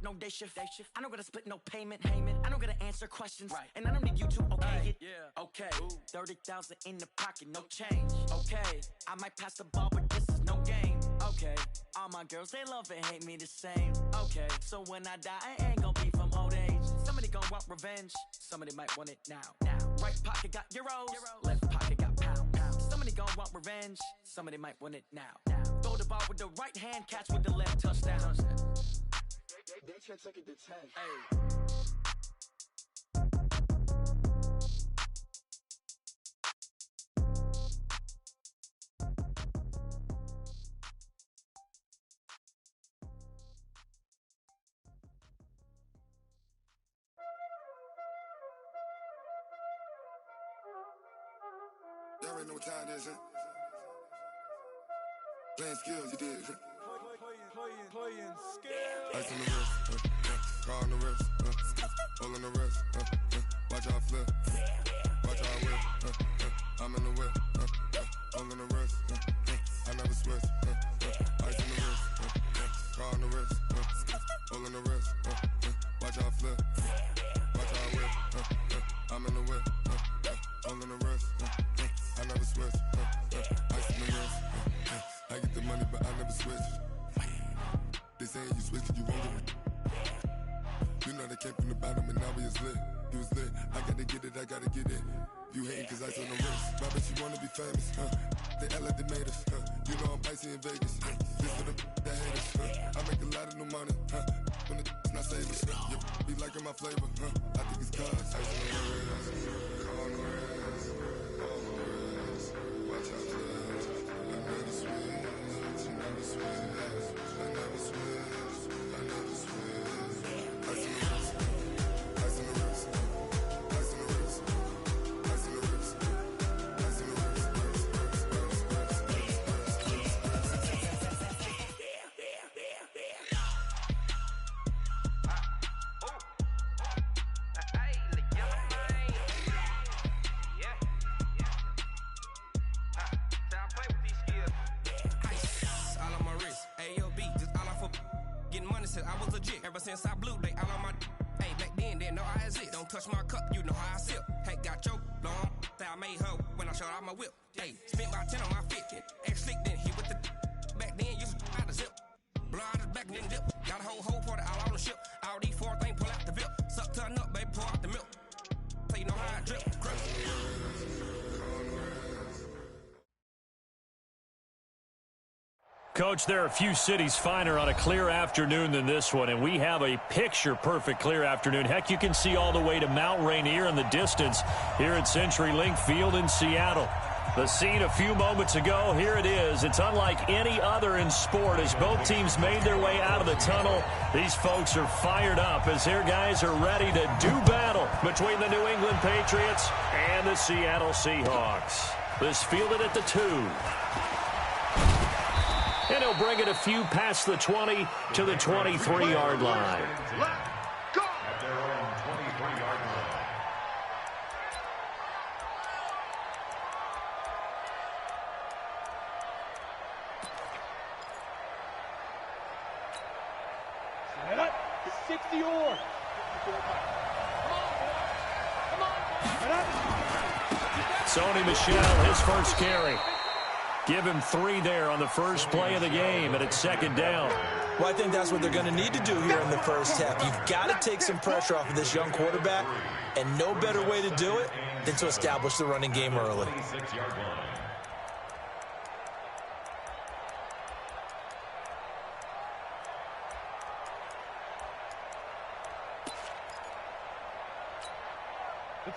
no day shift. I don't gotta split no payment. I don't gotta answer questions. And I don't need you to okay it. Okay, 30,000 in the pocket, no change. Okay, I might pass the ball, but this is no game. Okay, all my girls, they love and hate me the same. Okay, so when I die, I ain't gonna be from old age. Somebody gonna want revenge. Somebody might want it now. Right pocket got euros. Left pocket got pound. Somebody gonna want revenge. Somebody might want it now. Throw the ball with the right hand, catch with the left, touchdown. They can't take it to 10. Hey. Y'all already know what time it is, huh? Playing skills, you did. Playing skills. Ice on the wrist, car on the wrist, hole on the wrist, watch how I flip, watch how I whip, I'm in the whip, hole on the wrist, I never switch, ice on the wrist, car on the wrist, hole on the wrist, watch how I flip, watch how I whip, I'm in the whip, hole on the wrist, I never switch, ice on the wrist, I get the money but I never switch. They saying you switch cause you won't get it. You know they came from the bottom and now we is lit. You was lit, I gotta get it, I gotta get it. You hating cause ice on the wrist. My bitch, you wanna be famous, They act like they made us, You know I'm icy in Vegas, This for the that hate us, I make a lot of new money, When it's not saving, You be liking my flavor, I think it's cause ice on the wrist, on the wrist, on the wrist. Watch out, flash, I never switch, you never switch. I never switch, I never switch. Ice on the wrist, ice on the wrist, ice on the wrist, ice on the wrist, ice on the wrist, I was legit ever since I blew they all on my hey back then didn't know I exist. Don't touch my cup, you know how I sip. Hey, got choked long that I made her when I showed out my whip. Hey, spent about 10 on my fit. Ex-slick then hit with the back then used to out the zip. Blow out his back and then dip. Got a whole party all on the ship. All these four things pull out the VIP. Suck to a nut, baby, pour out the milk. So you know how I drip. Coach, there are a few cities finer on a clear afternoon than this one, and we have a picture-perfect clear afternoon. Heck, you can see all the way to Mount Rainier in the distance here at CenturyLink Field in Seattle. The scene a few moments ago, here it is. It's unlike any other in sport as both teams made their way out of the tunnel. These folks are fired up as their guys are ready to do battle between the New England Patriots and the Seattle Seahawks. This fielded at the 2. And he'll bring it a few past the 20 to the 23-yard line. Let's go! At their own 23-yard line. Set up. 60 or. Sony Michel, his first carry. Give him 3 there on the first play of the game, and it's second down. Well, I think that's what they're going to need to do here in the first half. You've got to take some pressure off of this young quarterback, and no better way to do it than to establish the running game early.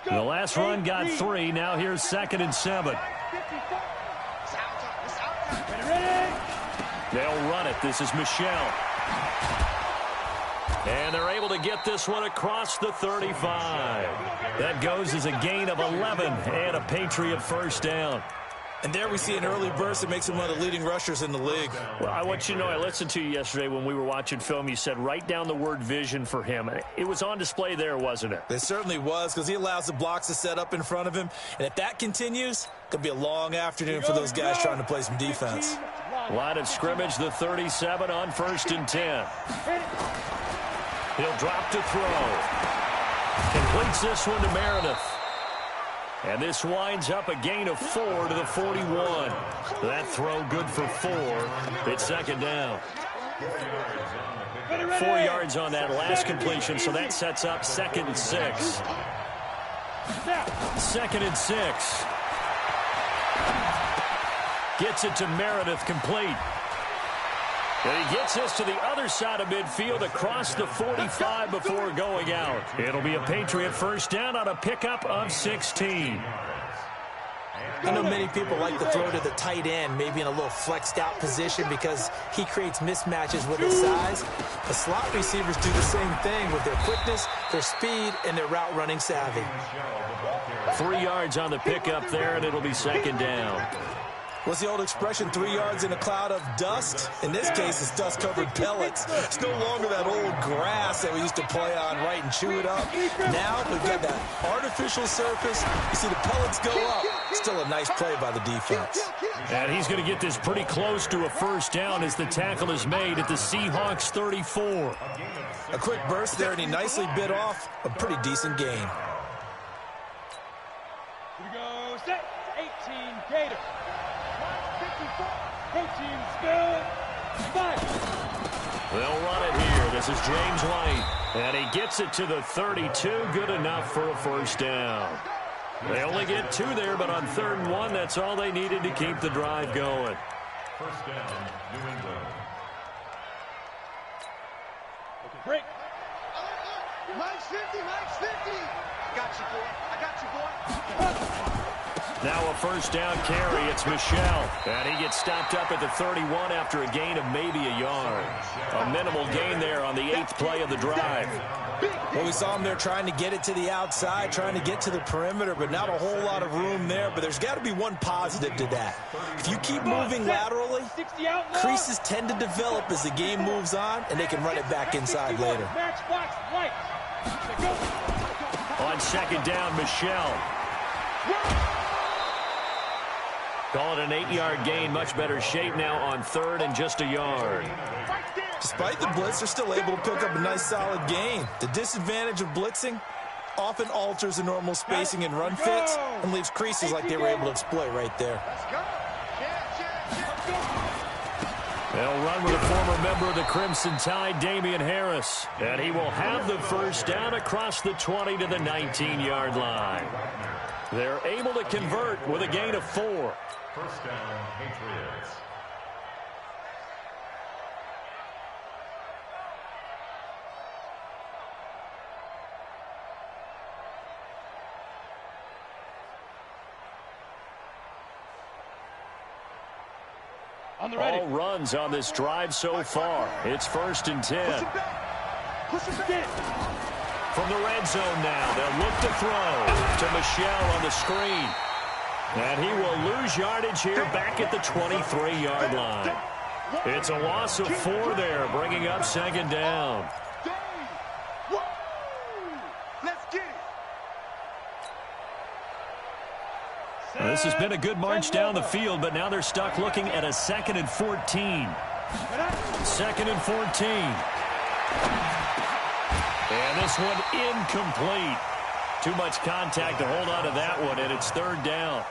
The last run got 3. Now here's 2nd and 7. They'll run it. This is Michel. And they're able to get this one across the 35. That goes as a gain of 11 and a Patriot first down. And there we see an early burst that makes him one of the leading rushers in the league. Well, I want you to know, I listened to you yesterday when we were watching film. You said write down the word vision for him. It was on display there, wasn't it? It certainly was, because he allows the blocks to set up in front of him. And if that continues, it could be a long afternoon for those guys trying to play some defense. Line of scrimmage, the 37 on 1st and 10. He'll drop to throw. Completes this one to Meredith. And this winds up a gain of 4 to the 41. That throw good for 4. It's second down. 4 yards on that last completion, so that sets up 2nd and 6. 2nd and 6. Gets it to Meredith, complete. And he gets this to the other side of midfield across the 45 before going out. It'll be a Patriot first down on a pickup of 16. I know many people like to throw to the tight end, maybe in a little flexed out position because he creates mismatches with his size. The slot receivers do the same thing with their quickness, their speed, and their route running savvy. 3 yards on the pickup there, and it'll be second down. What's the old expression, 3 yards in a cloud of dust? In this case, it's dust-covered pellets. It's no longer that old grass that we used to play on, right, and chew it up. Now we've got that artificial surface. You see the pellets go up. Still a nice play by the defense. And he's going to get this pretty close to a first down as the tackle is made at the Seahawks 34. A quick burst there, and he nicely bit off a pretty decent gain. Here we go, set, 18, Gator. 54, protein spill, 5. They'll run it here. This is James White. And he gets it to the 32. Good enough for a first down. They only get 2 there, but on 3rd and 1, that's all they needed to keep the drive going. First down, New England. Okay, break. Mike's 50, Mike's 50. I got you, boy. I got you, boy. Now a first down carry. It's Michelle. And he gets stopped up at the 31 after a gain of maybe a yard. A minimal gain there on the 8th play of the drive. Well, we saw him there trying to get it to the outside, trying to get to the perimeter, but not a whole lot of room there. But there's got to be one positive to that. If you keep moving laterally, creases tend to develop as the game moves on, and they can run it back inside later. On second down, Michelle. Call it an 8-yard gain. Much better shape now on 3rd and just a yard. Despite the blitz, they're still able to pick up a nice solid gain. The disadvantage of blitzing often alters the normal spacing and run fits and leaves creases like they were able to exploit right there. They'll run with a former member of the Crimson Tide, Damian Harris. And he will have the first down across the 20 to the 19-yard line. They're able to convert with a gain of 4. First down, Patriots. All runs on this drive so far. It's 1st and 10. From the red zone now, they'll look to throw to Michelle on the screen. And he will lose yardage here back at the 23-yard line. It's a loss of 4 there, bringing up second down. Well, this has been a good march down the field, but now they're stuck looking at a 2nd and 14. 2nd and 14. And this one incomplete. Too much contact to hold on to that one, and it's 3rd down.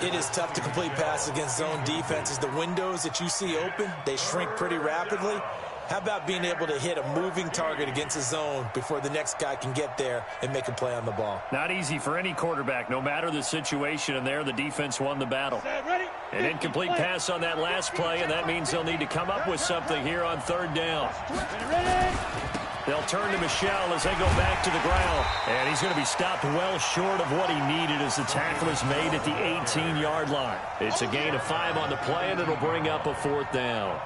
It is tough to complete passes against zone defenses. The windows that you see open, they shrink pretty rapidly. How about being able to hit a moving target against a zone before the next guy can get there and make a play on the ball? Not easy for any quarterback, no matter the situation, and there the defense won the battle. An incomplete pass on that last play, and that means they'll need to come up with something here on 3rd down. They'll turn to Michelle as they go back to the ground. And he's going to be stopped well short of what he needed as the tackle is made at the 18-yard line. It's a gain of 5 on the play, and it'll bring up a 4th down.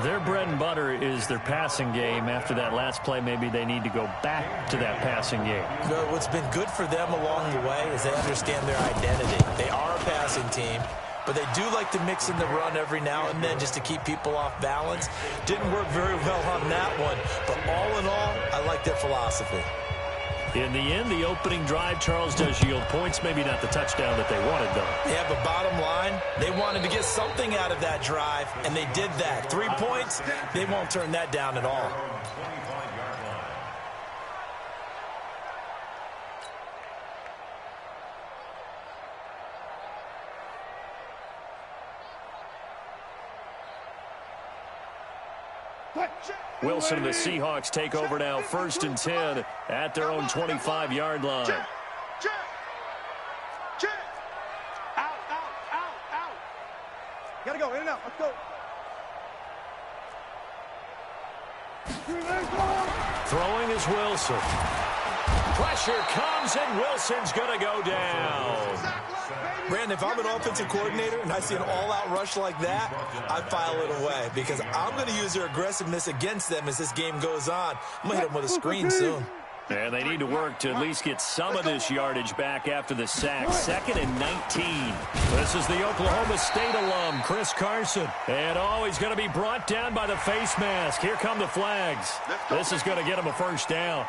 Their bread and butter is their passing game. After that last play, maybe they need to go back to that passing game. No, what's been good for them along the way is they understand their identity. They are a passing team, but they do like to mix in the run every now and then just to keep people off balance. Didn't work very well on that one, but all in all, I like their philosophy. In the end, the opening drive, Charles, does yield points. Maybe not the touchdown that they wanted, though. Yeah, but bottom line, they wanted to get something out of that drive, and they did that. 3 points, they won't turn that down at all. Wilson and the Seahawks take over now, 1st and 10 at their own 25-yard line. Check. Out. Gotta go, in and out, let's go. Throwing is Wilson. Pressure comes, and Wilson's going to go down. Brandon, if I'm an offensive coordinator and I see an all-out rush like that, I file it away because I'm going to use their aggressiveness against them as this game goes on. I'm going to hit them with a screen soon. And they need to work to at least get some of this yardage back after the sack. 2nd and 19. This is the Oklahoma State alum, Chris Carson. And he's going to be brought down by the face mask. Here come the flags. This is going to get him a 1st down.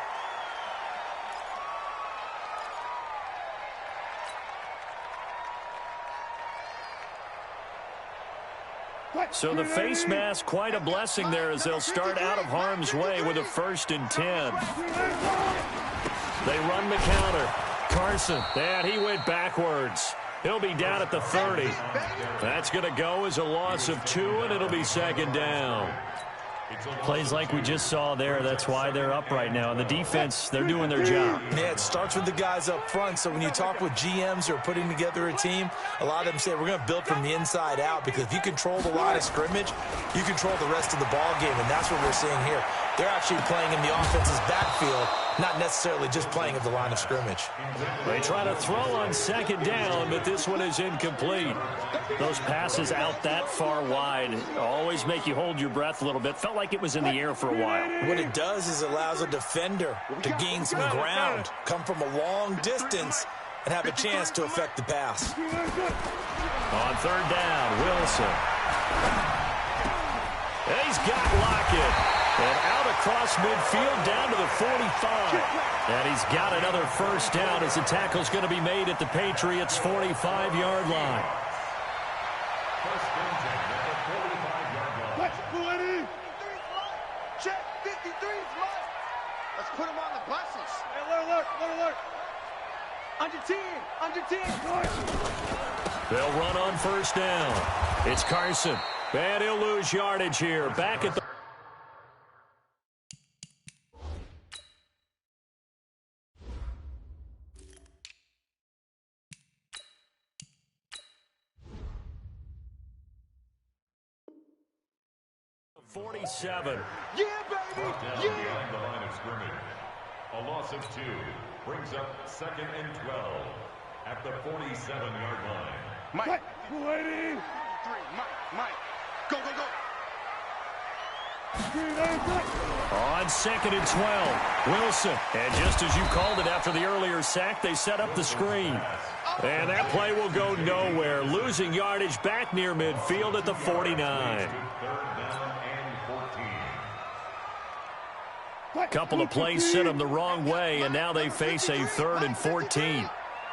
So the face mask, quite a blessing there as they'll start out of harm's way with a 1st and 10. They run the counter. Carson, and he went backwards. He'll be down at the 30. That's going to go as a loss of 2, and it'll be 2nd down. Plays like we just saw there. That's why they're up right now. And the defense, they're doing their job. Yeah, it starts with the guys up front. So when you talk with GMs who are putting together a team, a lot of them say we're going to build from the inside out because if you control the line of scrimmage, you control the rest of the ball game, and that's what we're seeing here. They're actually playing in the offense's backfield, not necessarily just playing at the line of scrimmage. They try to throw on 2nd down, but this one is incomplete. Those passes out that far wide always make you hold your breath a little bit. Felt like it was in the air for a while. What it does is it allows a defender to gain some ground, come from a long distance, and have a chance to affect the pass. On 3rd down, Wilson. He's got Lockett. And out across midfield down to the 45. And he's got another 1st down as the tackle's going to be made at the Patriots' 45-yard line. Check, 53's mine. Let's put him on the buses. Hey, alert. Under 10. They'll run on 1st down. It's Carson. And he'll lose yardage here. Back at the... .47. Yeah, baby. Behind the line of scrimmage. A loss of 2 brings up 2nd and 12 at the 47-yard line. Mike. 280. Mike. Go. On 2nd and 12, Wilson. And just as you called it after the earlier sack, they set up the screen. And that play will go nowhere. Losing yardage back near midfield at the 49. Couple of plays sent them the wrong way, and now they face a 3rd and 14.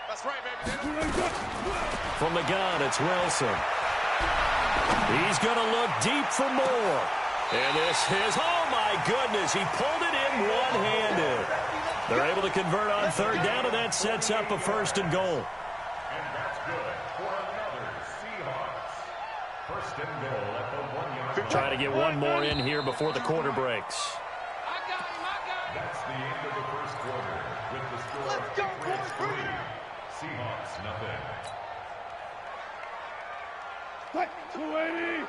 That's right, baby. From the gun, it's Wilson. He's going to look deep for more. And this is, oh my goodness, he pulled it in one-handed. They're able to convert on 3rd down, and that sets up a 1st and goal. And that's good for another Seahawks. 1st and goal at the 1-yard line. Try to get one more in here before the quarter breaks. That's the end of the 1st quarter with the score of Patriots 3, Seahawks nothing. 280.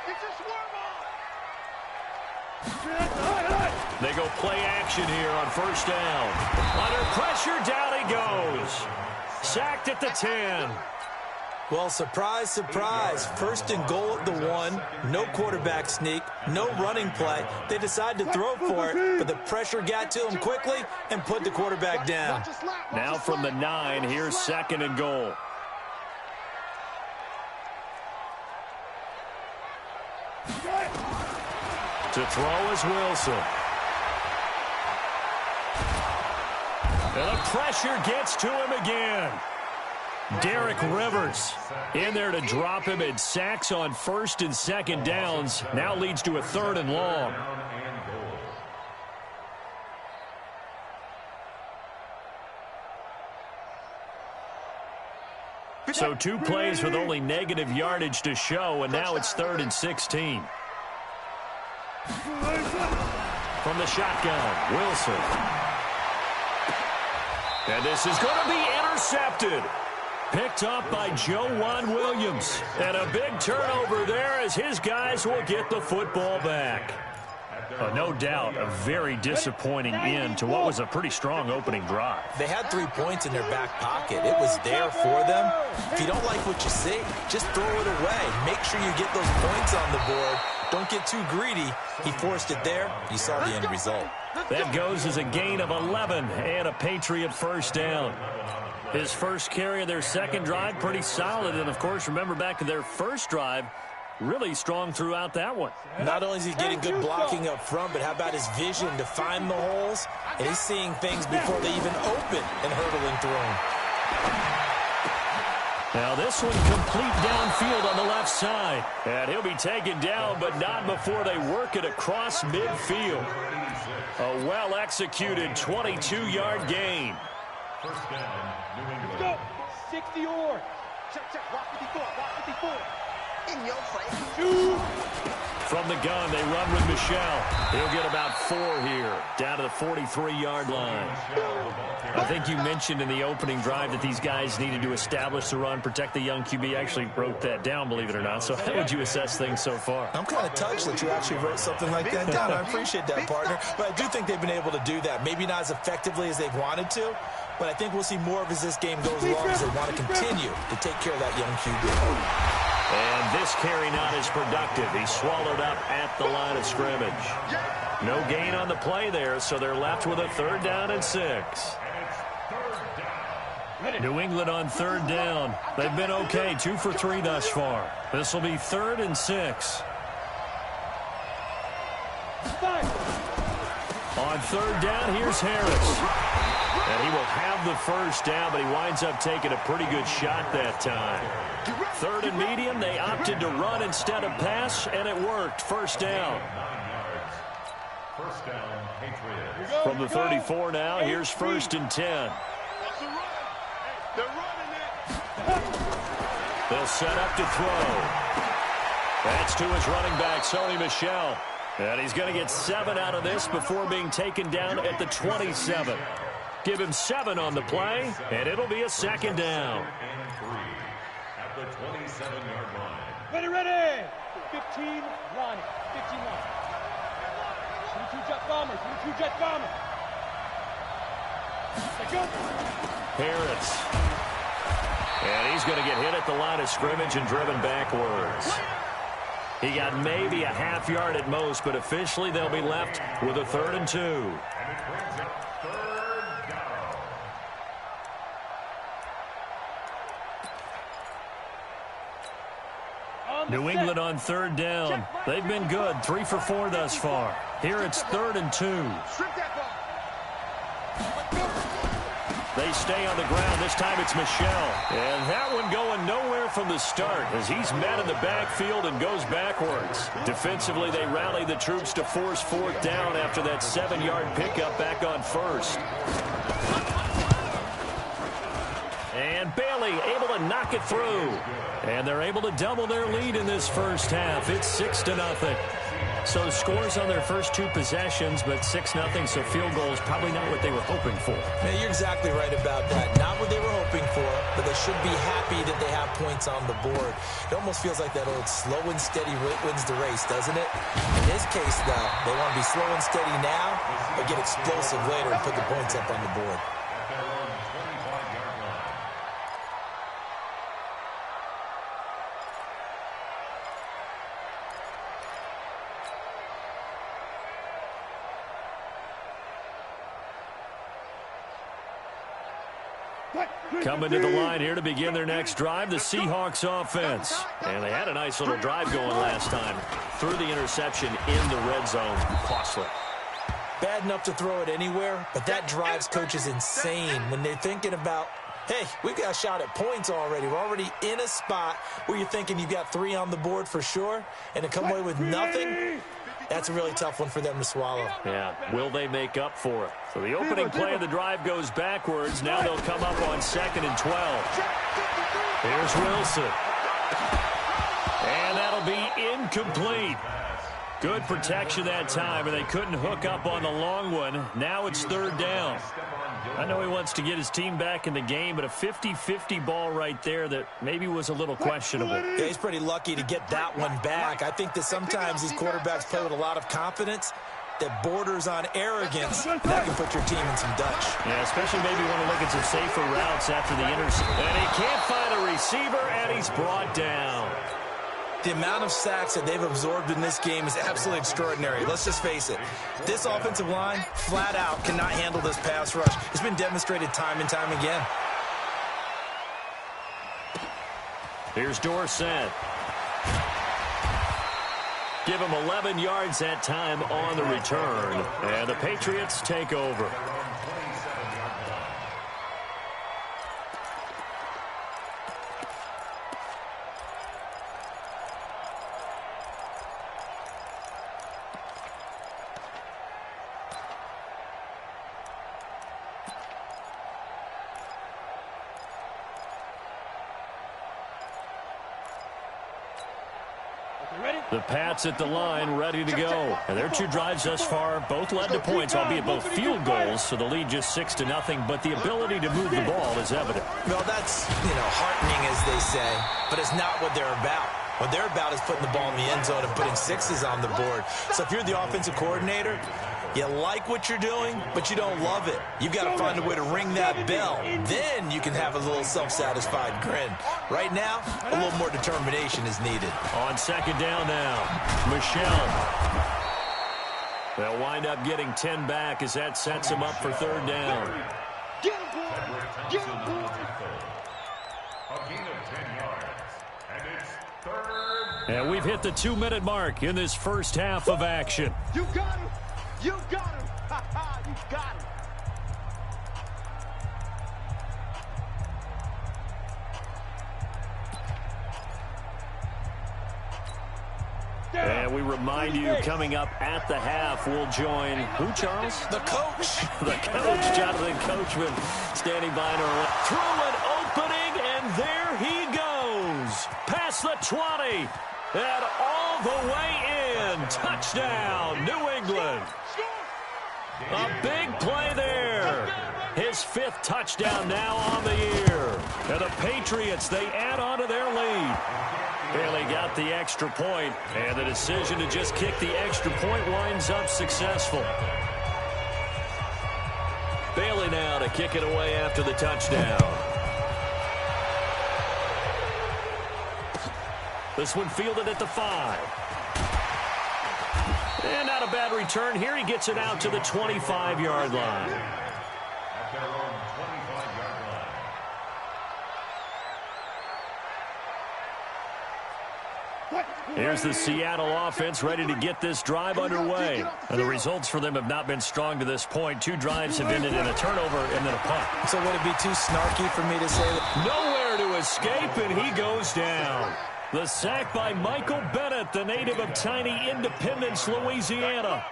It's a swarm They go play action here on 1st down. Under pressure, down he goes. Sacked at the 10. Well, surprise, 1st and goal at the 1. No quarterback sneak, no running play. They decided to throw for it, but the pressure got to him quickly and put the quarterback down. Now from the 9, here's 2nd and goal. To throw is Wilson. And the pressure gets to him again. Derek Rivers in there to drop him, and sacks on 1st and 2nd downs. Now leads to a 3rd and long. So 2 plays with only negative yardage to show, and now it's 3rd and 16. From the shotgun, Wilson. And this is going to be intercepted. Picked up by Joejuan Williams. And a big turnover there as his guys will get the football back. No doubt, a very disappointing end to what was a pretty strong opening drive. They had 3 points in their back pocket. It was there for them. If you don't like what you see, just throw it away. Make sure you get those points on the board. Don't get too greedy. He forced it there. You saw the end result. That goes as a gain of 11 and a Patriot first down. His first carry of their second drive, pretty solid. And, of course, remember back to their first drive, really strong throughout that one. Not only is he getting good blocking up front, but how about his vision to find the holes? And he's seeing things before they even open and hurdling through them. Now this one complete downfield on the left side. And he'll be taken down, but not before they work it across midfield. A well-executed 22-yard gain. First down, New England. Go. 60 or. Check, walk 54, walk 54. In your face. 2. From the gun, they run with Michelle. He'll get about 4 here, down to the 43-yard line. I think you mentioned in the opening drive that these guys needed to establish the run, protect the young QB. Actually wrote that down, believe it or not. So how would you assess things so far? I'm kind of touched that you actually wrote something like that down. I appreciate that, partner. But I do think they've been able to do that. Maybe not as effectively as they've wanted to, but I think we'll see more of as this game goes along as they want to continue to take care of that young QB. And this carry not as productive. He's swallowed up at the line of scrimmage. No gain on the play there, so they're left with a 3rd down and 6. New England on 3rd down. They've been okay, 2 for 3 thus far. This will be 3rd and 6. On 3rd down, here's Harris. And he will have the first down, but he winds up taking a pretty good shot that time. 3rd and medium, they opted to run instead of pass, and it worked. First down. First down, Patriots. From the 34 now, here's 1st and 10. They're running it. They'll set up to throw. That's to his running back, Sony Michel. And he's going to get 7 out of this before being taken down at the 27. Give him 7 on the play, and it'll be a 2nd down. And 3 at the 27-yard line. Ready. 15 line. 15 line. 22 jet bomber. 22 jet bomber. Harris. And he's going to get hit at the line of scrimmage and driven backwards. He got maybe a half yard at most, but officially they'll be left with a 3rd and 2. And it brings up 3rd down. New England on 3rd down. They've been good, 3 for 4 thus far. Here it's 3rd and 2. Strip that ball. They stay on the ground. This time it's Michel. And that one going nowhere from the start as he's met in the backfield and goes backwards. Defensively, they rally the troops to force 4th down after that 7-yard pickup back on 1st. And Bailey able to knock it through. And they're able to double their lead in this first half. It's 6-0. So scores on their first 2 possessions, but 6-0, so field goals probably not what they were hoping for. Man, you're exactly right about that. Not what they were hoping for, but they should be happy that they have points on the board. It almost feels like that old slow and steady wins the race, doesn't it? In this case, though, they want to be slow and steady now, but get explosive later and put the points up on the board. At their own 25-yard line. Coming to the line here to begin their next drive, the Seahawks offense. And they had a nice little drive going last time. Threw the interception in the red zone. Costly. Bad enough to throw it anywhere, but that drives coaches insane when they're thinking about, hey, we've got a shot at points already. We're already in a spot where you're thinking you've got 3 on the board for sure, and to come away with nothing, that's a really tough one for them to swallow. Yeah, will they make up for it? So the opening play of the drive goes backwards. Now they'll come up on 2nd and 12. Here's Wilson. And that'll be incomplete. Good protection that time, and they couldn't hook up on the long one. Now it's third down. I know he wants to get his team back in the game, but a 50-50 ball right there that maybe was a little questionable. Yeah, he's pretty lucky to get that one back. I think that sometimes these quarterbacks play with a lot of confidence that borders on arrogance. That can put your team in some Dutch. Yeah, especially maybe want to look at some safer routes after the interception. And he can't find a receiver, and he's brought down. The amount of sacks that they've absorbed in this game is absolutely extraordinary. Let's just face it. This offensive line, flat out, cannot handle this pass rush. It's been demonstrated time and time again. Here's Dorsett. Give him 11 yards that time on the return. And the Patriots take over. The Pats at the line, ready to go. And their two drives thus far both led to points, albeit both field goals, so the lead just 6-0, but the ability to move the ball is evident. Well, that's, heartening, as they say, but it's not what they're about. What they're about is putting the ball in the end zone and putting sixes on the board. So if you're the offensive coordinator, you like what you're doing, but you don't love it. You've got to find a way to ring that bell. Then you can have a little self-satisfied grin. Right now, a little more determination is needed. On second down now, Michelle. They'll wind up getting 10 back as that sets them up for third down. Get him, boy! Get him, boy! A gain of 10 yards. And it's third. And we've hit the 2-minute mark in this first half of action. You got him! You got him! Ha ha! You got him! And we remind you, coming up at the half, we'll join who, Charles? The coach. The coach, Jonathan Coachman, standing by in our left. Through an opening, and there he goes. Past the 20, and all the way in. Touchdown, New England. A big play there. His fifth touchdown now on the year. And the Patriots, they add on to their lead. Bailey got the extra point, and the decision to just kick the extra point winds up successful. Bailey now to kick it away after the touchdown. This one fielded at the 5. And not a bad return here. He gets it out to the 25-yard line. At their own 25-yard line. Here's the Seattle offense ready to get this drive underway. And the results for them have not been strong to this point. 2 drives have ended in a turnover and then a punt. So would it be too snarky for me to say that? Nowhere to escape, and he goes down. The sack by Michael Bennett, the native of tiny Independence, Louisiana.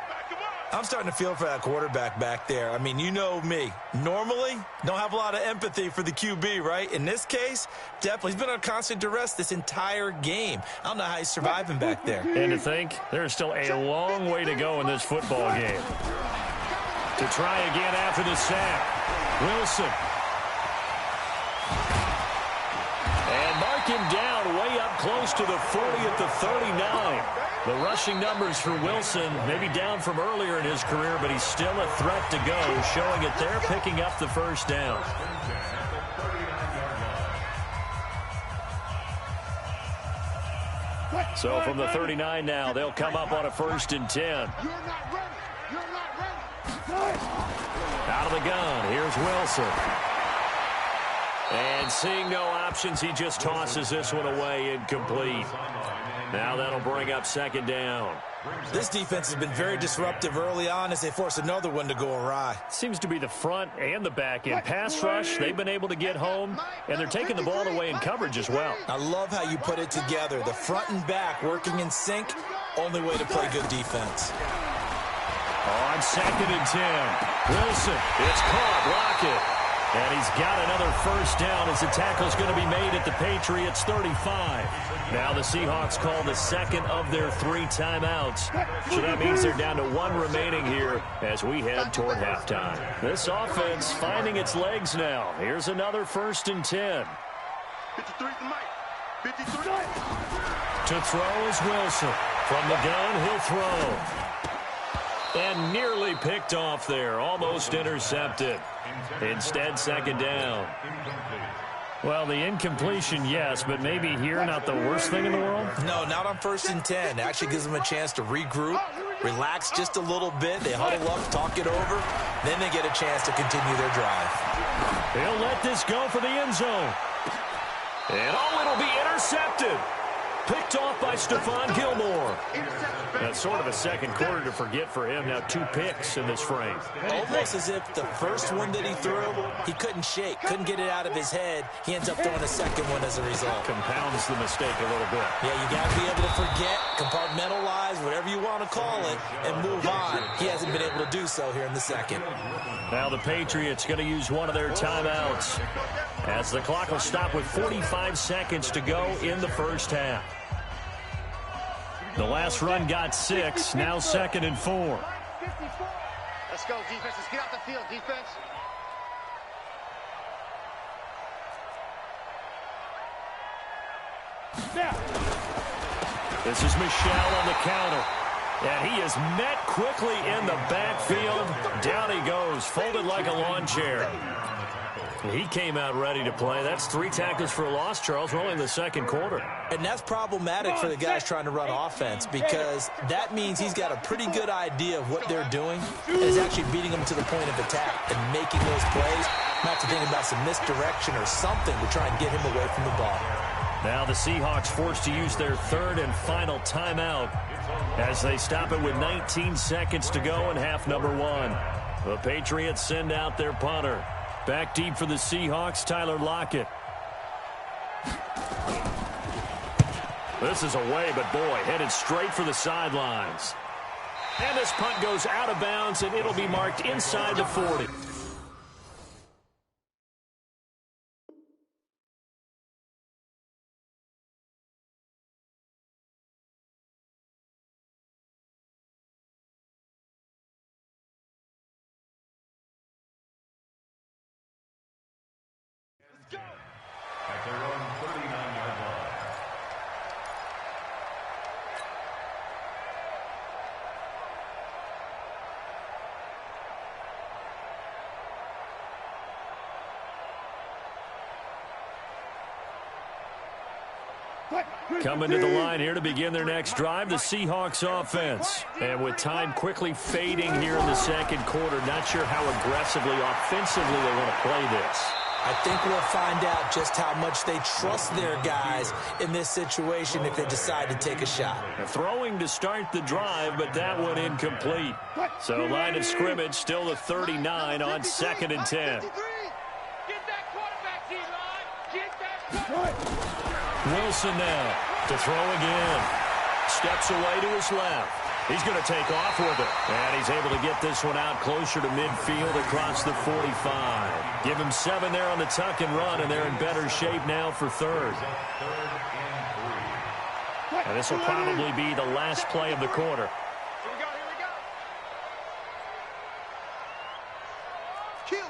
I'm starting to feel for that quarterback back there. I mean, you know me. Normally, don't have a lot of empathy for the QB, right? In this case, definitely. He's been on constant duress this entire game. I don't know how he's surviving back there. And to think, there's still a long way to go in this football game. To try again after the sack, Wilson. And mark him down way up close to the 40 at the 39. The rushing numbers for Wilson maybe down from earlier in his career, but he's still a threat to go, showing it there, picking up the first down. So from the 39 now, they'll come up on a 1st and 10. You're not ready! You're not ready! Out of the gun, here's Wilson. And seeing no options, he just tosses this one away incomplete. Now that'll bring up 2nd down. This defense has been very disruptive early on as they force another one to go awry. Seems to be the front and the back end. Pass rush, they've been able to get home, and they're taking the ball away in coverage as well. I love how you put it together. The front and back working in sync, only way to play good defense. On 2nd and 10, Wilson, it's caught, Lockett. And he's got another first down as the tackle's going to be made at the Patriots' 35. Now the Seahawks call the second of their 3 timeouts. So that means they're down to 1 remaining here as we head toward halftime. This offense finding its legs now. Here's another 1st and 10. 53 to Mike. 53. To throw is Wilson. From the gun, he'll throw. And nearly picked off there. Almost intercepted. Instead, 2nd down. Well, the incompletion, yes, but maybe here not the worst thing in the world? No, not on 1st and 10. Actually gives them a chance to regroup, relax just a little bit. They huddle up, talk it over. Then they get a chance to continue their drive. He'll let this go for the end zone. And it'll be intercepted. Picked off by Stephon Gilmore. That's sort of a second quarter to forget for him. Now 2 picks in this frame. Almost as if the first one that he threw, he couldn't shake, couldn't get it out of his head. He ends up throwing a second one as a result. Compounds the mistake a little bit. Yeah, you got to be able to forget, compartmentalize, whatever you want to call it, and move on. He hasn't been able to do so here in the second. Now the Patriots going to use one of their timeouts as the clock will stop with 45 seconds to go in the first half. The last run got 6, now 2nd and 4. Let's go, defense. Let's get out the field, defense. This is Michel on the counter. And he is met quickly in the backfield. Down he goes, folded like a lawn chair. He came out ready to play. That's 3 tackles for a loss, Charles. We're only in the second quarter. And that's problematic for the guys trying to run offense because that means he's got a pretty good idea of what they're doing and is actually beating them to the point of attack and making those plays. Not to think about some misdirection or something to try and get him away from the ball. Now the Seahawks forced to use their 3rd and final timeout as they stop it with 19 seconds to go in half number 1. The Patriots send out their punter. Back deep for the Seahawks, Tyler Lockett. This is away, but boy, headed straight for the sidelines. And this punt goes out of bounds, and it'll be marked inside the 40. At their own 39-yard line. Coming to the line here to begin their next drive, the Seahawks offense. And with time quickly fading here in the second quarter, not sure how aggressively, offensively they want to play this. I think we'll find out just how much they trust their guys in this situation if they decide to take a shot. Throwing to start the drive, but that one incomplete. So line of scrimmage still the 39 on 2nd and 10. Get that quarterback, D-line. Get that quarterback. Wilson now to throw again. Steps away to his left. He's going to take off with it. And he's able to get this one out closer to midfield across the 45. Give him 7 there on the tuck and run, and they're in better shape now for 3rd. And this will probably be the last play of the quarter. Here we go. Kill.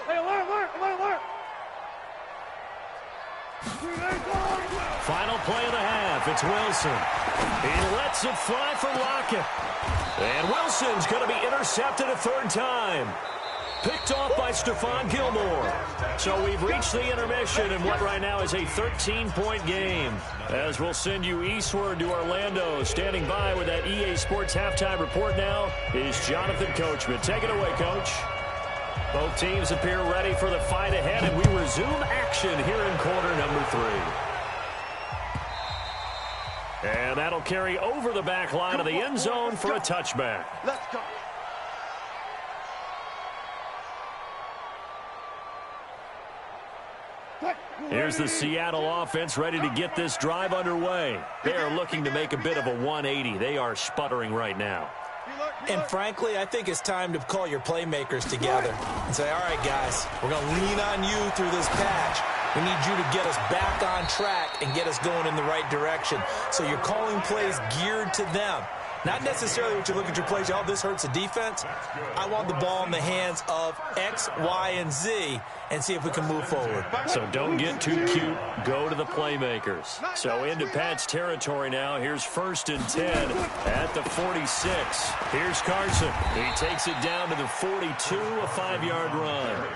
Hey, alert. Final play of the half. It's Wilson. He lets it fly for Lockett. And Wilson's going to be intercepted a 3rd time. Picked off by Stephon Gilmore. So we've reached the intermission in what right now is a 13-point game. As we'll send you eastward to Orlando. Standing by with that EA Sports halftime report now is Jonathan Coachman. Take it away, Coach. Both teams appear ready for the fight ahead, and we resume action here in quarter number 3. And that'll carry over the back line of the end zone for a touchback. Let's go. Here's the Seattle offense ready to get this drive underway. They are looking to make a bit of a 180. They are sputtering right now. And frankly, I think it's time to call your playmakers together and say, all right, guys, we're going to lean on you through this patch. We need you to get us back on track and get us going in the right direction. So you're calling plays geared to them. Not necessarily what you look at your plays, oh, this hurts the defense. I want the ball in the hands of X, Y, and Z and see if we can move forward. So don't get too cute. Go to the playmakers. So into Pat's territory now. Here's 1st and 10 at the 46. Here's Carson. He takes it down to the 42, a 5-yard run.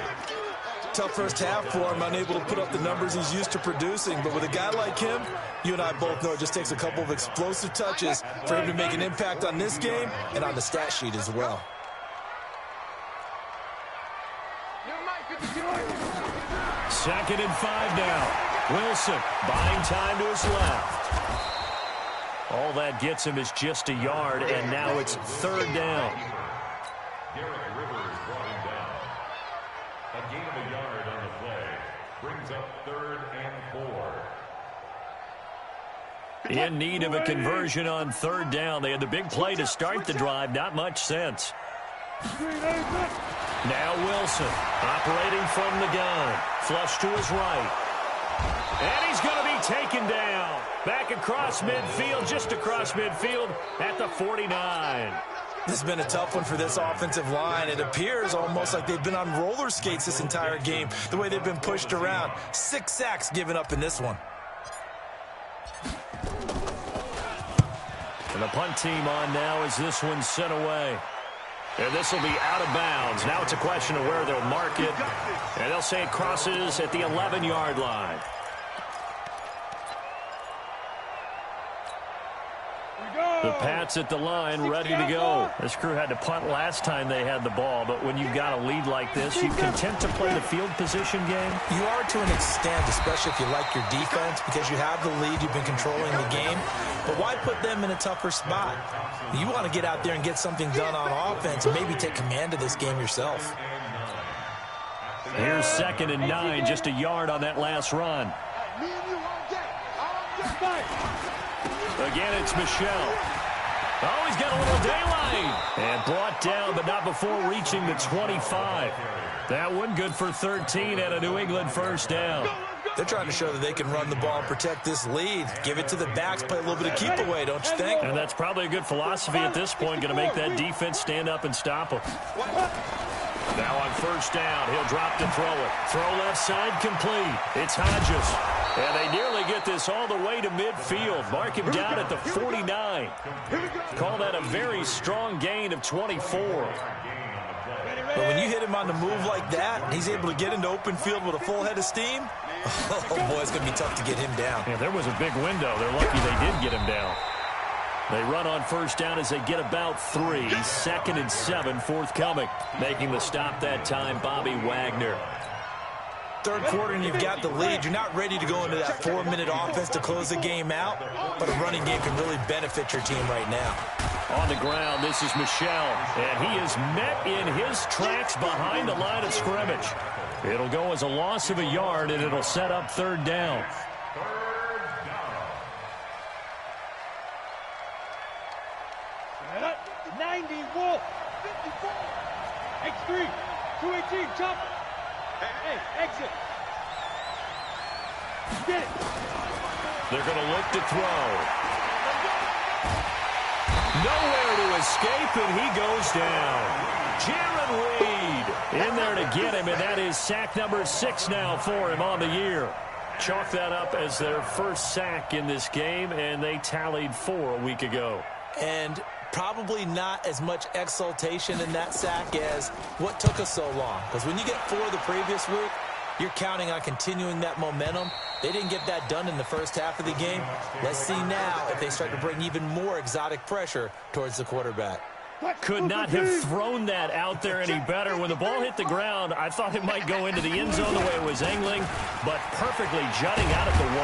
Tough first half for him, unable to put up the numbers he's used to producing. But with a guy like him, you and I both know it just takes a couple of explosive touches for him to make an impact on this game and on the stat sheet as well. Second and 5 now. Wilson buying time to his left. All that gets him is just a yard, and now it's 3rd down. A gain of a yard on the play brings up 3rd and 4. In need of a conversion on 3rd down. They had the big play to start the drive. Not much sense. Now Wilson operating from the gun. Flush to his right. And he's going to be taken down. Back across midfield, just across midfield at the 49. This has been a tough one for this offensive line. It appears almost like they've been on roller skates this entire game, the way they've been pushed around. 6 sacks given up in this one. And the punt team on now as this one's sent away. And this will be out of bounds. Now it's a question of where they'll mark it. And they'll say it crosses at the 11-yard line. The Pats at the line, ready to go. This crew had to punt last time they had the ball, but when you've got a lead like this, you content to play the field position game? You are to an extent, especially if you like your defense, because you have the lead, you've been controlling the game. But why put them in a tougher spot? You want to get out there and get something done on offense and maybe take command of this game yourself. Here's 2nd and 9, just a yard on that last run. Again, it's Michelle. Oh, he's got a little daylight. And brought down, but not before reaching the 25. That one good for 13 and a New England 1st down. They're trying to show that they can run the ball and protect this lead. Give it to the backs, play a little bit of keep away, don't you think? And that's probably a good philosophy at this point, going to make that defense stand up and stop them. Now on 1st down, he'll drop to throw it. Throw left side complete. It's Hodges. And they nearly get this all the way to midfield. Mark him down at the 49. Call that a very strong gain of 24. But when you hit him on the move like that, and he's able to get into open field with a full head of steam, oh boy, it's going to be tough to get him down. Yeah, there was a big window. They're lucky they did get him down. They run on 1st down as they get about 3. 2nd and 7 forthcoming. Making the stop that time, Bobby Wagner. 3rd quarter and you've got the lead. You're not ready to go into that 4-minute offense to close the game out, but a running game can really benefit your team right now. On the ground, this is Michelle, and he is met in his tracks behind the line of scrimmage. It'll go as a loss of a yard, and it'll set up 3rd down. Third down. 90 Wolf. 54. X3. 218. Jump. Hey, exit. Get it. They're going to look to throw. Nowhere to escape, and he goes down. Jaron Reed in there to get him, and that is sack number 6 now for him on the year. Chalk that up as their 1st sack in this game, and they tallied 4 a week ago. And probably not as much exultation in that sack as what took us so long. Because when you get 4 the previous week, you're counting on continuing that momentum. They didn't get that done in the first half of the game. Let's see now if they start to bring even more exotic pressure towards the quarterback. Could not have thrown that out there any better. When the ball hit the ground, I thought it might go into the end zone the way it was angling, but perfectly jutting out at the 1.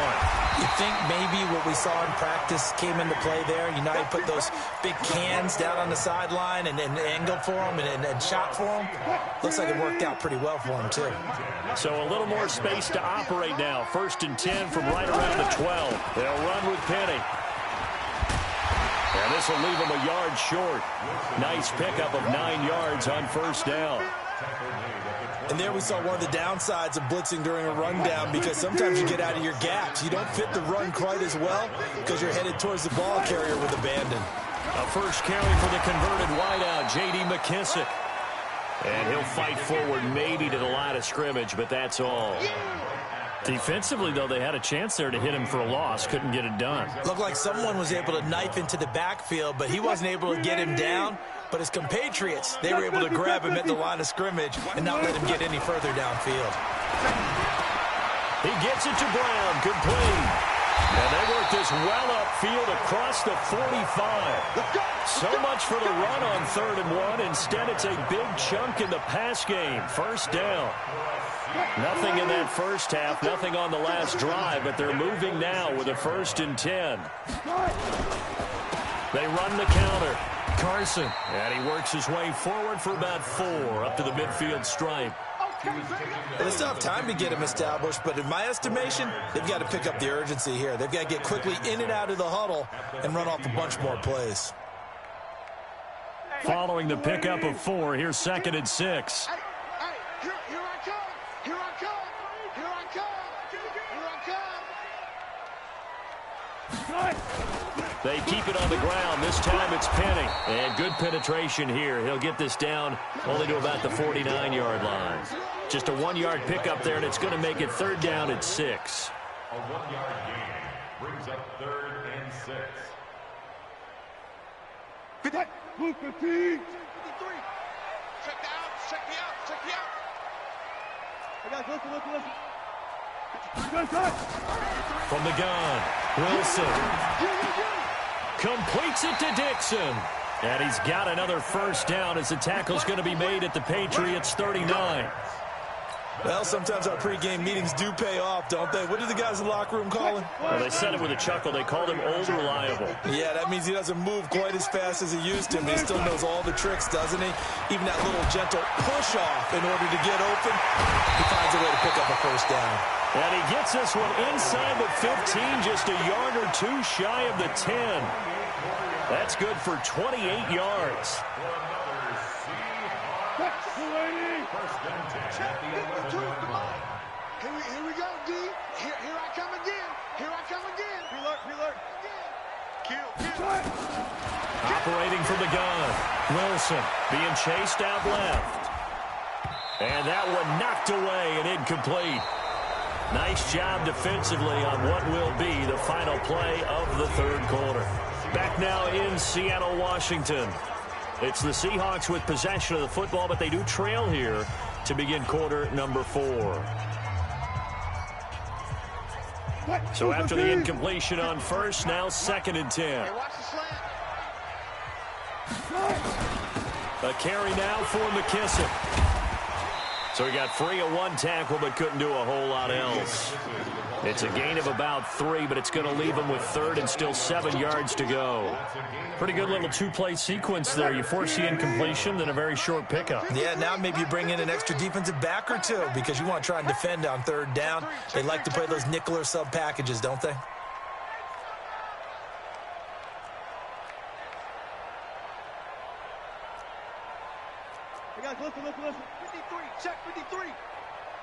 You think maybe what we saw in practice came into play there? You know, he put those big cans down on the sideline and angled for him and shot for him. Looks like it worked out pretty well for him, too. So a little more space to operate now. 1st and 10 from right around the 12. They'll run with Penny. And And this will leave him a yard short. Nice pickup of 9 yards on first down. And there we saw one of the downsides of blitzing during a rundown, because sometimes you get out of your gaps. You don't fit the run quite as well because you're headed towards the ball carrier with abandon. A first carry for the converted wideout, J.D. McKissick. And he'll fight forward maybe to the line of scrimmage, but that's all. Defensively, though, they had a chance there to hit him for a loss. Couldn't get it done. Looked like someone was able to knife into the backfield, but he wasn't able to get him down. But his compatriots, they were able to grab him at the line of scrimmage and not let him get any further downfield. He gets it to Brown, complete. And they work this well upfield across the 45. So much for the run on 3rd and 1. Instead, it's a big chunk in the pass game. First down. Nothing in that first half, nothing on the last drive, but they're moving now with a 1st and 10. They run the counter. Carson, and he works his way forward for about 4 up to the midfield stripe. They still have time to get him established, but in my estimation, they've got to pick up the urgency here. They've got to get quickly in and out of the huddle and run off a bunch more plays. Following the pickup of 4, here's 2nd and 6. Here I come. Here I come. Here I come. Here I come. They keep it on the ground. This time it's Penny. And good penetration here. He'll get this down only to about the 49-yard line. Just a 1-yard pickup there, and it's going to make it 3rd down at 6. A 1-yard gain brings up 3rd and 6. 53. Check me out. Check me out. Check me out. Hey guys, listen. From the gun, Wilson completes it to Dixon. And he's got another first down as the tackle's going to be made at the Patriots' 39. Well, sometimes our pregame meetings do pay off, don't they? What do the guys in the locker room call him? Well, they said it with a chuckle. They called him old reliable. Yeah, that means he doesn't move quite as fast as he used to, but he still knows all the tricks, doesn't he? Even that little gentle push-off in order to get open, he finds a way to pick up a first down. And he gets this one inside the 15, just a yard or 2 shy of the 10. That's good for 28 yards. Here we go, D. Here I come again. Here I come again. Preload. Kill. Operating from the gun. Wilson being chased out left. And that one knocked away and incomplete. Nice job defensively on what will be the final play of the 3rd quarter. Back now in Seattle, Washington. It's the Seahawks with possession of the football, but they do trail here to begin quarter number 4. So after the incompletion on first, now 2nd and 10. A carry now for McKissick. So he got free of 1 tackle, but couldn't do a whole lot else. It's a gain of about 3, but it's going to leave him with 3rd and still 7 yards to go. Pretty good little 2-play sequence there. You force the incompletion, then a very short pickup. Yeah, now maybe you bring in an extra defensive back or 2 because you want to try and defend on 3rd down. They like to play those nickel or sub packages, don't they? Hey guys, listen. 53, check 53.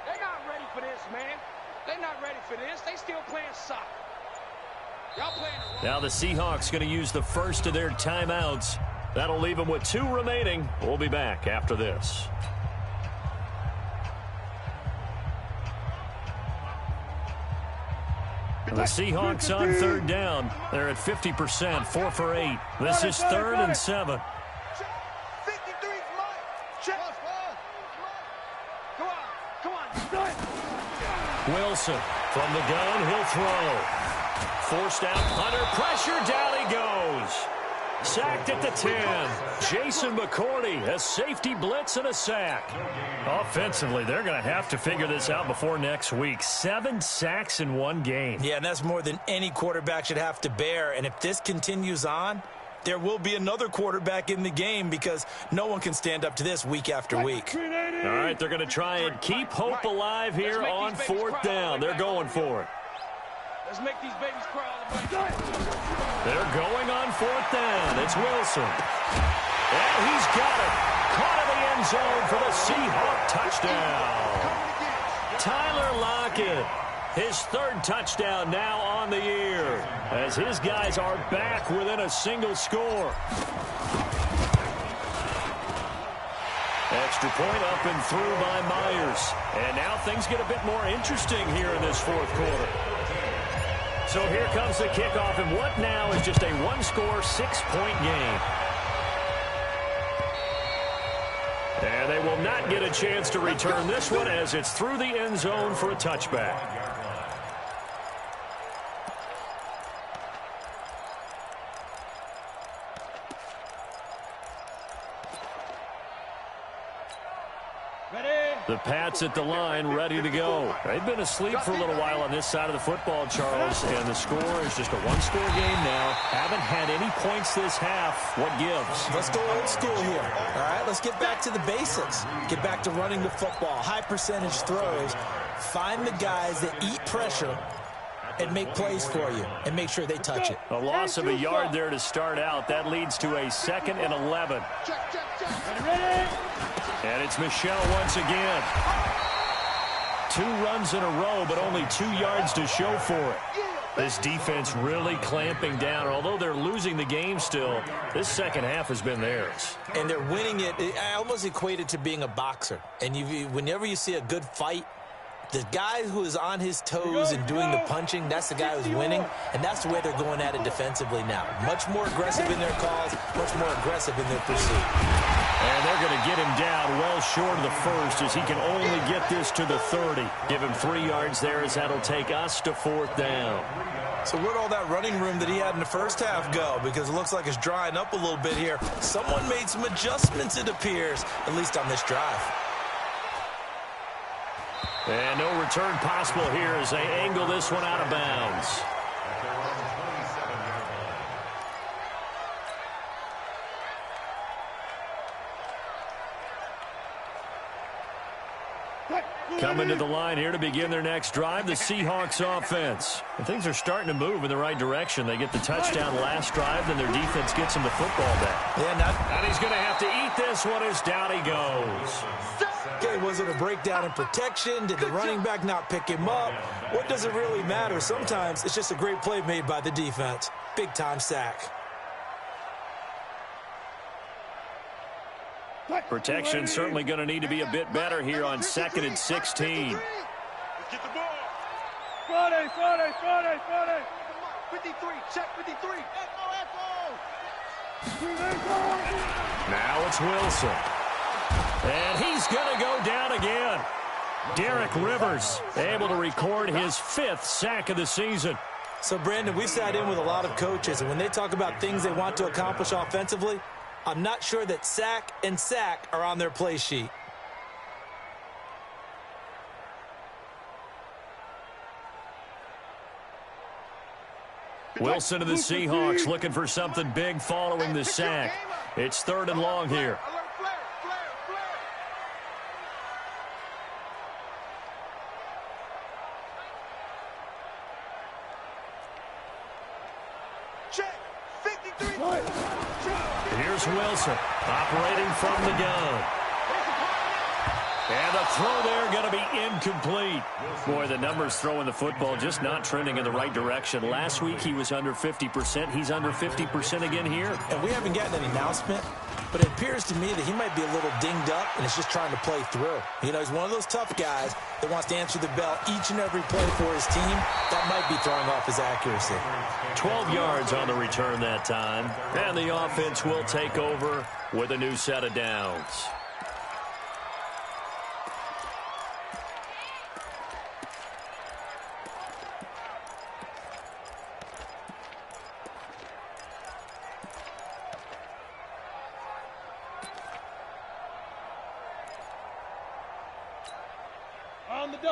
They're not ready for this, man. They're not ready for this. They still playing soccer. Y'all playing the wrong. Now the Seahawks going to use the first of their timeouts. That'll leave them with 2 remaining. We'll be back after this. The Seahawks on 3rd down. They're at 50%, 4 for 8. This is 3rd and 7. 53 is mine. Check. Come on. Wilson from the gun. He'll throw. Forced out. Under pressure. Down he goes. Sacked at the 10. Jason McCourty, a safety blitz and a sack. Offensively, they're going to have to figure this out before next week. 7 sacks in 1 game. Yeah, and that's more than any quarterback should have to bear. And if this continues on, there will be another quarterback in the game because no one can stand up to this week after week. All right, they're going to try and keep hope alive here on 4th down. They're going for it. Let's make these babies cry all the way. They're going on 4th down. It's Wilson. And he's got it. Caught in the end zone for the Seahawk touchdown. Tyler Lockett, his 3rd touchdown now on the year, as his guys are back within a single score. Extra point up and through by Myers. And now things get a bit more interesting here in this 4th quarter. So here comes the kickoff, and what now is just a 1-score, 6-point game. And they will not get a chance to return this one as it's through the end zone for a touchback. The Pats at the line, ready to go. They've been asleep for a little while on this side of the football, Charles, and the score is just a 1-score game now. Haven't had any points this half. What gives? Let's go old school here. All right, let's get back to the basics. Get back to running the football, high percentage throws. Find the guys that eat pressure and make plays for you and make sure they touch it. A loss of a yard there to start out. That leads to a 2nd and 11. And it's Michel once again. 2 runs in a row, but only 2 yards to show for it. This defense really clamping down. Although they're losing the game still, this second half has been theirs. And they're winning it. I almost equate it to being a boxer. And whenever you see a good fight, the guy who is on his toes and doing the punching, that's the guy who's winning, and that's the way they're going at it defensively now. Much more aggressive in their calls, much more aggressive in their pursuit. And they're going to get him down well short of the 1st as he can only get this to the 30. Give him 3 yards there as that'll take us to 4th down. So where'd all that running room that he had in the first half go? Because it looks like it's drying up a little bit here. Someone made some adjustments, it appears, at least on this drive. And no return possible here as they angle this one out of bounds. Coming to the line here to begin their next drive, the Seahawks offense. And things are starting to move in the right direction. They get the touchdown last drive, then their defense gets them the football back. And he's going to have to eat this one as down he goes. Okay, was it a breakdown in protection? Did the running back not pick him up? What does it really matter? Sometimes it's just a great play made by the defense. Big-time sack. Protection certainly going to need to be a bit better here on 2nd and 16. Let's get the ball. Friday. 53, check 53. Now it's Wilson. And he's going to go down again. Derek Rivers able to record his 5th sack of the season. So, Brandon, we've sat in with a lot of coaches, and when they talk about things they want to accomplish offensively, I'm not sure that sack and sack are on their play sheet. Wilson to the Seahawks looking for something big following the sack. It's 3rd and long here. Here's Wilson operating from the gun. And the throw there going to be incomplete. Boy, the numbers throwing the football just not trending in the right direction. Last week he was under 50%. He's under 50% again here. And we haven't gotten an announcement, but it appears to me that he might be a little dinged up and is just trying to play through. You know, he's one of those tough guys that wants to answer the bell each and every play for his team. That might be throwing off his accuracy. 12 yards on the return that time. And the offense will take over with a new set of downs.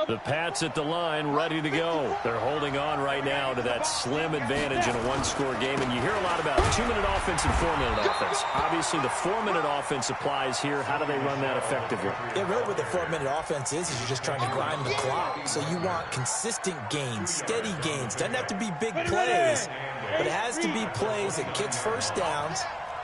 The Pats at the line, ready to go. They're holding on right now to that slim advantage in a one-score game. And you hear a lot about 2-minute offense and 4-minute offense. Obviously, the 4-minute offense applies here. How do they run that effectively? Yeah, really what the 4-minute offense is you're just trying to grind the clock. So you want consistent gains, steady gains. Doesn't have to be big plays, but it has to be plays that gets first downs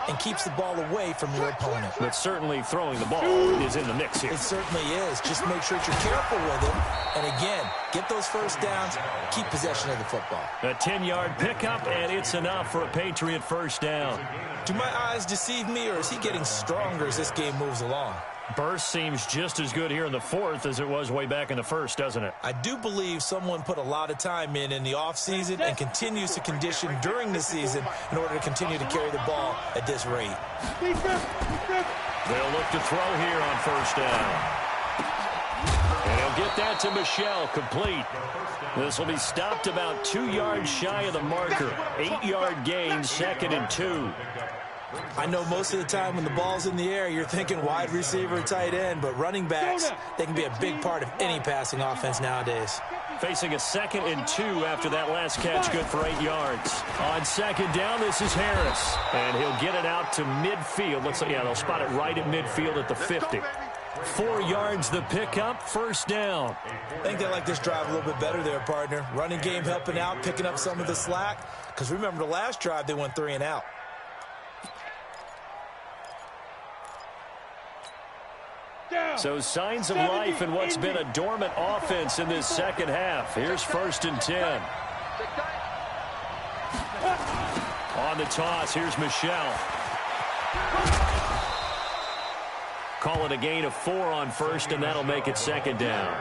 and keeps the ball away from your opponent. But certainly throwing the ball is in the mix here. It certainly is. Just make sure that you're careful with it. And again, get those first downs, keep possession of the football. A 10-yard pickup, and it's enough for a Patriot first down. Do my eyes deceive me, or is he getting stronger as this game moves along? Burst seems just as good here in the fourth as it was way back in the first, doesn't it? I do believe someone put a lot of time in the offseason and continues to condition during the season in order to continue to carry the ball at this rate. They'll look to throw here on first down. And he'll get that to Michel, complete. This will be stopped about 2 yards shy of the marker. 8-yard gain, 2nd and 2. I know most of the time when the ball's in the air, you're thinking wide receiver, tight end, but running backs, they can be a big part of any passing offense nowadays. Facing a 2nd and 2 after that last catch, good for 8 yards. On 2nd down, this is Harris, and he'll get it out to midfield. Looks like, yeah, they'll spot it right at midfield at the 50. 4 yards the pickup, first down. I think they like this drive a little bit better there, partner. Running game helping out, picking up some of the slack, because remember the last drive, they went 3 and out. So signs of life in what's been a dormant offense in this second half. Here's 1st and 10. On the toss, here's Michel. Call it a gain of 4 on first, and that'll make it 2nd down.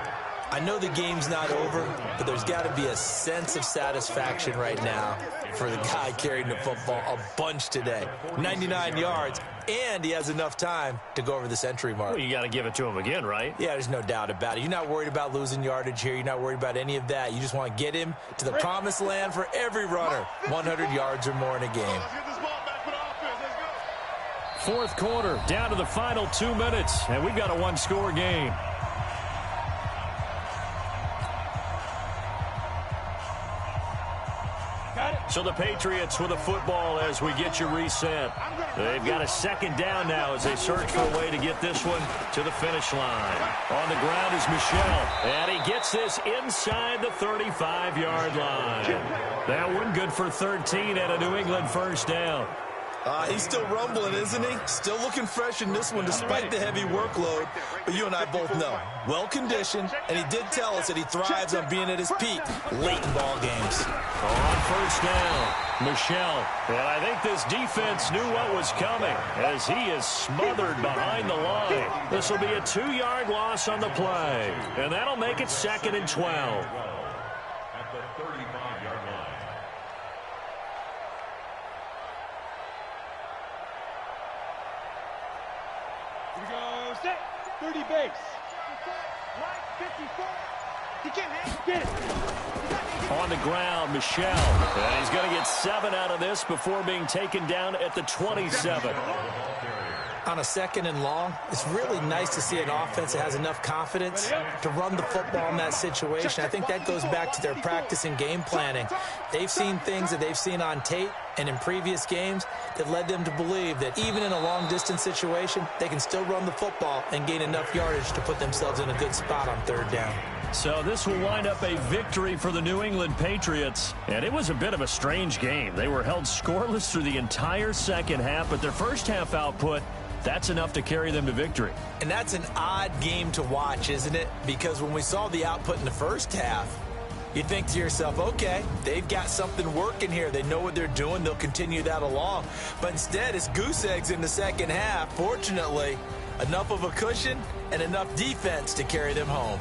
I know the game's not over, but there's got to be a sense of satisfaction right now for the guy carrying the football a bunch today. 99 yards, and he has enough time to go over the century mark. Well, you got to give it to him again, right? Yeah, there's no doubt about it. You're not worried about losing yardage here. You're not worried about any of that. You just want to get him to the promised land for every runner. 100 yards or more in a game. Fourth quarter, down to the final 2 minutes, and we've got a one-score game. So the Patriots with a football as we get you reset. They've got a 2nd down now as they search for a way to get this one to the finish line. On the ground is Michel, and he gets this inside the 35-yard line. That one good for 13 at a New England first down. He's still rumbling, isn't he? Still looking fresh in this one despite the heavy workload. But you and I both know, well-conditioned, and he did tell us that he thrives on being at his peak late in ball games. On first down, Michel. And I think this defense knew what was coming as he is smothered behind the line. This will be a 2-yard loss on the play, and that'll make it 2nd and 12. At the 35-yard line. Here we go, set, 30 base. Right, 54. He can't get it. On the ground, Michel. And he's going to get 7 out of this before being taken down at the 27. On a 2nd and long, it's really nice to see an offense that has enough confidence to run the football in that situation. I think that goes back to their practice and game planning. They've seen things that they've seen on tape and in previous games that led them to believe that even in a long-distance situation, they can still run the football and gain enough yardage to put themselves in a good spot on 3rd down. So this will wind up a victory for the New England Patriots. And it was a bit of a strange game. They were held scoreless through the entire second half, but their first half output, that's enough to carry them to victory. And that's an odd game to watch, isn't it? Because when we saw the output in the first half, you think to yourself, okay, they've got something working here. They know what they're doing. They'll continue that along. But instead, it's goose eggs in the second half. Fortunately, enough of a cushion and enough defense to carry them home.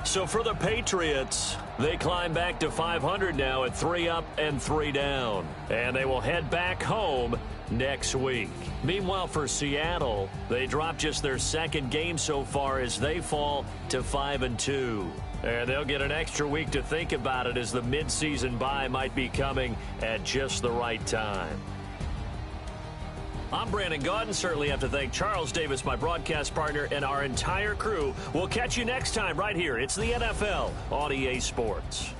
So for the Patriots, they climb back to 500 now at 3 up and 3 down. And they will head back home next week. Meanwhile, for Seattle, they dropped just their 2nd game so far as they fall to 5-2. And they'll get an extra week to think about it as the midseason bye might be coming at just the right time. I'm Brandon Gaudin. Certainly have to thank Charles Davis, my broadcast partner, and our entire crew. We'll catch you next time right here. It's the NFL on EA Sports.